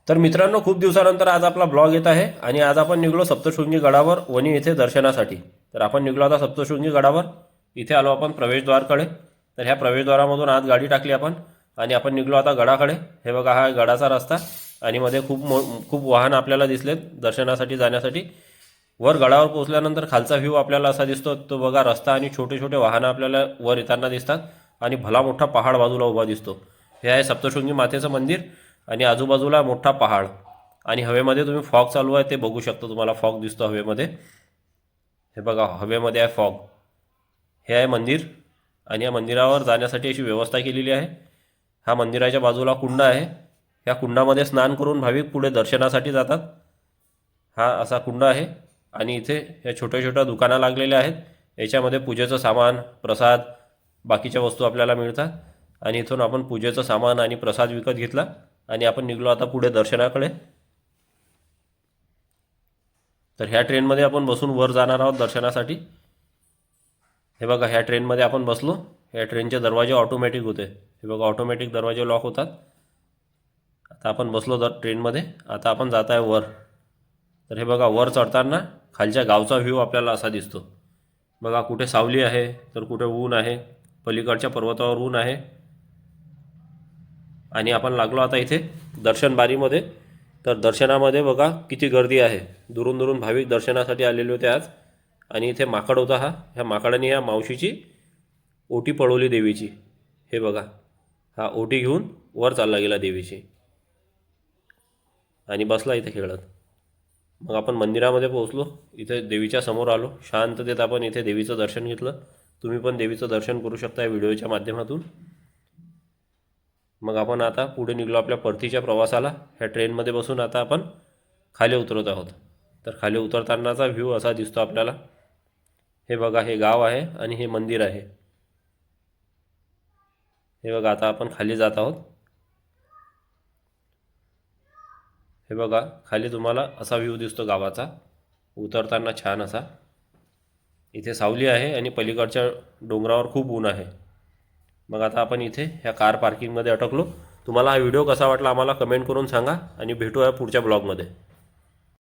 तर मित्रांनो, खूप दिवसानंतर आज आपला ब्लॉग येत आहे आणि आज आपण निघलो सप्तशृंगी गडावर वणी येथे दर्शनासाठी। तर आपण निघलो आता सप्तशृंगी गडावर। इथे आलो आपण प्रवेशद्वारकडे। तर ह्या प्रवेशद्वारामधून आज गाडी टाकली आपण आणि आपण निघलो आता गडाकडे। हे बघा, हा गडाचा रस्ता आणि मध्ये खूप वाहन आपल्याला दिसलेत दर्शनासाठी जाण्यासाठी। वर गडावर पोहोचल्यानंतर खालचा व्ह्यू आपल्याला असा दिसतो, तो बघा रस्ता आणि छोटे छोटे वाहन आपल्याला वर येताना दिसतात आणि भला मोठा पहाड बाजूला उभा दिसतो। हे आहे सप्तशृंगी मातेचं मंदिर आणि आजूबाजूला मोठा पहाड आणि हवेमध्ये तुम्ही फॉग चालू आहे ते बघू शकता। तुम्हाला फॉग दिसतो हवेमध्ये। हे बघा, हवेमध्ये आहे फॉग। हे आहे मंदिर आणि या मंदिरावर जाण्यासाठी अशी व्यवस्था केलेली आहे। हा मंदिराच्या बाजूला कुंड आहे। या कुंडामध्ये स्नान करून भाविक पुढे दर्शनासाठी जातात। हा असा कुंड आहे आणि इथे या छोट्या छोट्या दुकाना लागलेल्या आहेत। याच्यामध्ये पूजेचं सामान, प्रसाद, बाकीच्या वस्तू आपल्याला मिळतात आणि इथून आपण पूजेचं सामान आणि प्रसाद विकत घेतला आणि आपण निघलो आता पुढे दर्शनाकडे। तर ह्या ट्रेनमध्ये आपण बसून वर जाणार आहोत दर्शनासाठी। हे बघा, ह्या ट्रेनमध्ये आपण बसलो। ह्या ट्रेनचे दरवाजे ऑटोमॅटिक होते। हे बघा, ऑटोमॅटिक दरवाजे लॉक होतात। आता आपण बसलो ट्रेनमध्ये। आता आपण जात आहे वर। तर हे बघा, वर चढताना खालच्या गावचा व्ह्यू आपल्याला असा दिसतो। बघा, कुठे सावली आहे तर कुठे ऊन आहे। पलीकडच्या पर्वतावर ऊन आहे आणि आपण लागलो आता इथे दर्शन बारीमध्ये। तर दर्शनामध्ये बघा किती गर्दी आहे। दुरून दुरून भाविक दर्शनासाठी आलेले होते आज आणि इथे माकड होता। ह्या माकडाने ह्या मावशीची ओटी पळवली देवीची। हे बघा, हा ओटी घेऊन वर चालला गेला देवीची आणि बसला इथे खेळत। मग आपण मंदिरामध्ये पोहोचलो। इथे देवीच्या समोर आलो। शांततेत आपण इथे देवीचं दर्शन घेतलं। तुम्ही पण देवीचं दर्शन करू शकता या व्हिडिओच्या माध्यमातून। मग आपण आता पुढे निघलो आपल्या परतीच्या प्रवासाला। ह्या ट्रेनमध्ये बसून आता आपण खाली उतरत आहोत। तर खाली उतरतानाचा व्ह्यू असा दिसतो आपल्याला। हे बघा, हे गाव आहे आणि हे मंदिर आहे। हे बघा, आता आपण खाली जात आहोत। हे बघा, खाली तुम्हाला असा व्ह्यू दिसतो गावाचा उतरताना छान असा। इथे सावली आहे आणि पलीकडच्या डोंगरावर खूप ऊन आहे। मग आता आपण इथे ह्या कार पार्किंगमध्ये अटकलो। तुम्हाला हा व्हिडिओ कसा वाटला आम्हाला कमेंट करून सांगा आणि भेटूया पुढच्या ब्लॉगमध्ये।